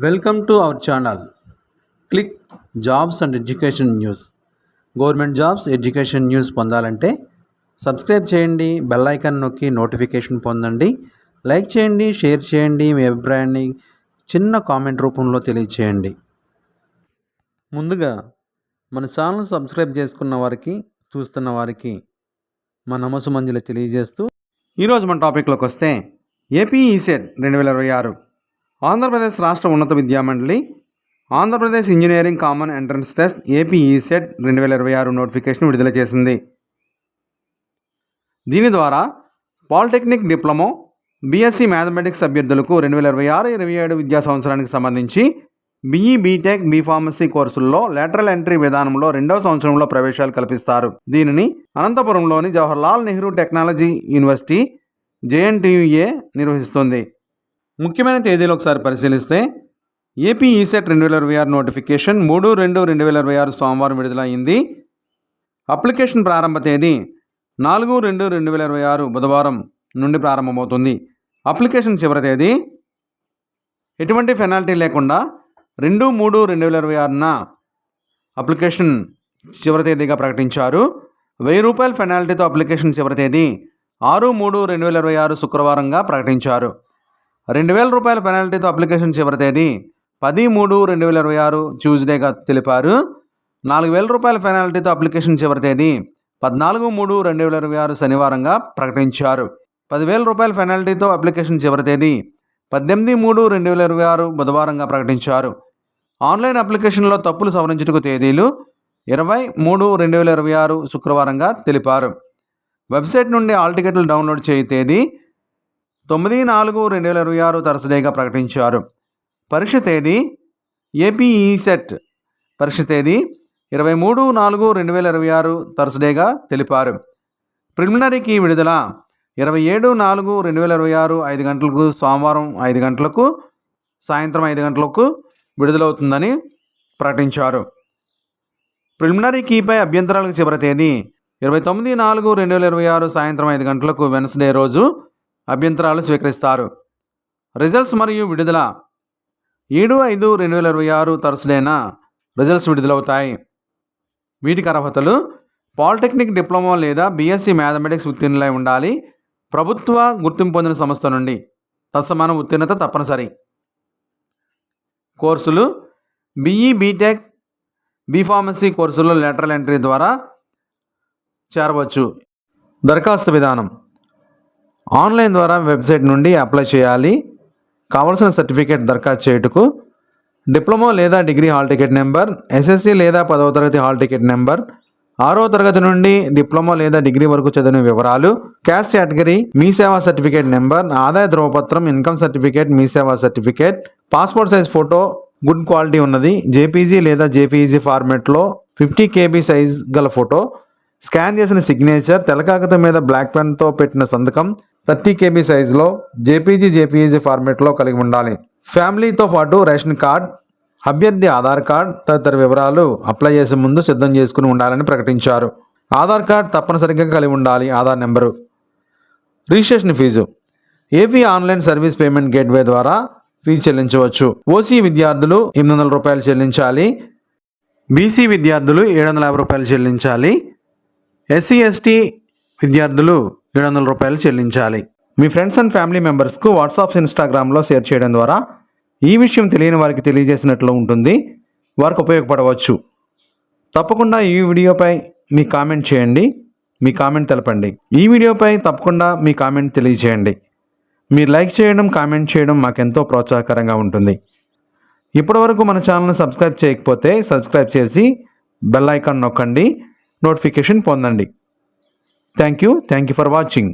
Welcome to our channel. Click jobs and education news. Government jobs, education news పొందాలంటే subscribe చేయండి, bell icon నొక్కి notification పొందండి. Like చేయండి, share చేయండి, మీ అభిప్రాయాన్ని చిన్న కామెంట్ రూపంలో తెలియచేయండి. ముందుగా మన ఛానల్ సబ్స్క్రైబ్ చేసుకున్న వారికి, చూస్తున్న వారికి మా నమస్సుమంజలి తెలియజేస్తూ ఈరోజు మన టాపిక్లోకి వస్తే ఏపీ ఈసెట్ 2026 ఆంధ్రప్రదేశ్ రాష్ట్ర ఉన్నత విద్యామండలి Andhra Pradesh engineering common entrance test AP ECET 2026 notification విడుదల చేసింది. దీని ద్వారా పాలిటెక్నిక్ డిప్లొమా, బీఎస్సీ మ్యాథమెటిక్స్ అభ్యర్థులకు 2026-27 విద్యా సంవత్సరానికి సంబంధించి బీఈ, బీటెక్, బీఫార్మసీ కోర్సుల్లో లేటరల్ ఎంట్రీ విధానంలో 2వ సంవత్సరంలో ప్రవేశాలు కల్పిస్తారు. దీనిని అనంతపురంలోని Jawaharlal Nehru technology university JNTUA నిర్వహిస్తుంది. ముఖ్యమైన తేదీలు ఒకసారి పరిశీలిస్తే ఏపీ ఈసెట్ 2026 నోటిఫికేషన్ 3/2/2026 సోమవారం విడుదలైంది. అప్లికేషన్ ప్రారంభ తేదీ 4/2/2026 బుధవారం నుండి ప్రారంభమవుతుంది. అప్లికేషన్ చివరి తేదీ ఎటువంటి పెనాల్టీ లేకుండా 2/3/2026న అప్లికేషన్ చివరి తేదీగా ప్రకటించారు. ₹1000 పెనాల్టీతో అప్లికేషన్ చివరి తేదీ 6/3/2026 శుక్రవారంగా ప్రకటించారు. ₹2000 పెనాల్టీతో అప్లికేషన్ చివరి తేదీ 10/3/2026 ట్యూస్డేగా తెలిపారు. ₹4000 పెనాల్టీతో అప్లికేషన్ చివరి తేదీ 14/3/2026 శనివారంగా ప్రకటించారు. ₹10,000 పెనాల్టీతో అప్లికేషన్ చివరి తేదీ 18/3/2026 బుధవారంగా ప్రకటించారు. ఆన్లైన్ అప్లికేషన్లో తప్పులు సవరించుటకు తేదీలు 20/3/2026 శుక్రవారంగా తెలిపారు. వెబ్సైట్ నుండి ఆల్ టికెట్లు డౌన్లోడ్ చేయ తేదీ 9/4/2026 థర్స్డేగా ప్రకటించారు. పరీక్ష తేదీ ఏపీ ఈసెట్ పరీక్ష తేదీ 23/4/2026 థర్స్డేగా తెలిపారు. ప్రిలిమినరీ కీ విడుదల 27/4/2026 5 గంటలకు సోమవారం 5 గంటలకు సాయంత్రం 5 గంటలకు విడుదలవుతుందని ప్రకటించారు. ప్రిలిమినరీ కీపై అభ్యంతరాలకు చివరి తేదీ 29/4/2026 సాయంత్రం 5 గంటలకు వెన్స్డే రోజు అభ్యంతరాలు స్వీకరిస్తారు. రిజల్ట్స్ మరియు విడుదల 7/5/2026 థర్స్డేన రిజల్ట్స్ విడుదలవుతాయి. వీటికి అర్హతలు పాలిటెక్నిక్ డిప్లొమా లేదా బీఎస్సీ మ్యాథమెటిక్స్ ఉత్తీర్ణులై ఉండాలి. ప్రభుత్వ గుర్తింపు పొందిన సంస్థ నుండి తత్సమాన ఉత్తీర్ణత తప్పనిసరి. కోర్సులు బీఈ, బీటెక్, బీఫార్మసీ కోర్సుల్లో లేటరల్ ఎంట్రీ ద్వారా చేరవచ్చు. దరఖాస్తు విధానం ఆన్లైన్ ద్వారా వెబ్సైట్ నుండి అప్లై చేయాలి. కావలసిన సర్టిఫికేట్ దరఖాస్తు చేయుటకు డిప్లొమా లేదా degree hall ticket number, SSC లేదా 10వ తరగతి హాల్ టికెట్ నెంబర్, 6వ తరగతి నుండి డిప్లొమా లేదా డిగ్రీ వరకు చదివిన వివరాలు, క్యాస్ట్ కేటగిరీ, మీ సేవా సర్టిఫికేట్ నెంబర్, ఆదాయ ధృవపత్రం, ఇన్కమ్ సర్టిఫికేట్, మీ సేవా certificate, passport size photo good quality ఉన్నది, జేపీజీ లేదా జేపీఈజీ ఫార్మాట్లో 50 KB సైజ్ గల ఫోటో, స్కాన్ చేసిన సిగ్నేచర్, తెల్లకాగితం మీద బ్లాక్ పెన్తో పెట్టిన సంతకం 30 KB సైజులో జేపీజీ ఫార్మాట్లో కలిగి ఉండాలి. ఫ్యామిలీతో పాటు రేషన్ కార్డ్, అభ్యర్థి ఆధార్ కార్డ్ తదితర వివరాలు అప్లై చేసే ముందు సిద్ధం చేసుకుని ఉండాలని ప్రకటించారు. ఆధార్ కార్డ్ తప్పనిసరిగా కలిగి ఉండాలి. Aadhaar number. Registration fee AP online service payment gateway ద్వారా ఫీజు చెల్లించవచ్చు. ఓసీ విద్యార్థులు ₹800 చెల్లించాలి. బీసీ విద్యార్థులు ₹750 చెల్లించాలి. ఎస్సీ ఎస్టీ విద్యార్థులు ₹700 చెల్లించాలి. మీ ఫ్రెండ్స్ అండ్ ఫ్యామిలీ మెంబర్స్కు వాట్సాప్, ఇన్స్టాగ్రామ్లో షేర్ చేయడం ద్వారా ఈ విషయం తెలియని వారికి తెలియజేసినట్లు ఉంటుంది. వారికి ఉపయోగపడవచ్చు. తప్పకుండా ఈ వీడియోపై మీ కామెంట్ చేయండి. మీ కామెంట్ తెలపండి. ఈ వీడియోపై తప్పకుండా మీ కామెంట్ తెలియజేయండి. మీరు లైక్ చేయడం, కామెంట్ చేయడం మాకెంతో ప్రోత్సాహకరంగా ఉంటుంది. ఇప్పటివరకు మన ఛానల్ని సబ్స్క్రైబ్ చేయకపోతే సబ్స్క్రైబ్ చేసి బెల్ ఐకాన్ నొక్కండి. నోటిఫికేషన్ పొందండి. Thank you for watching.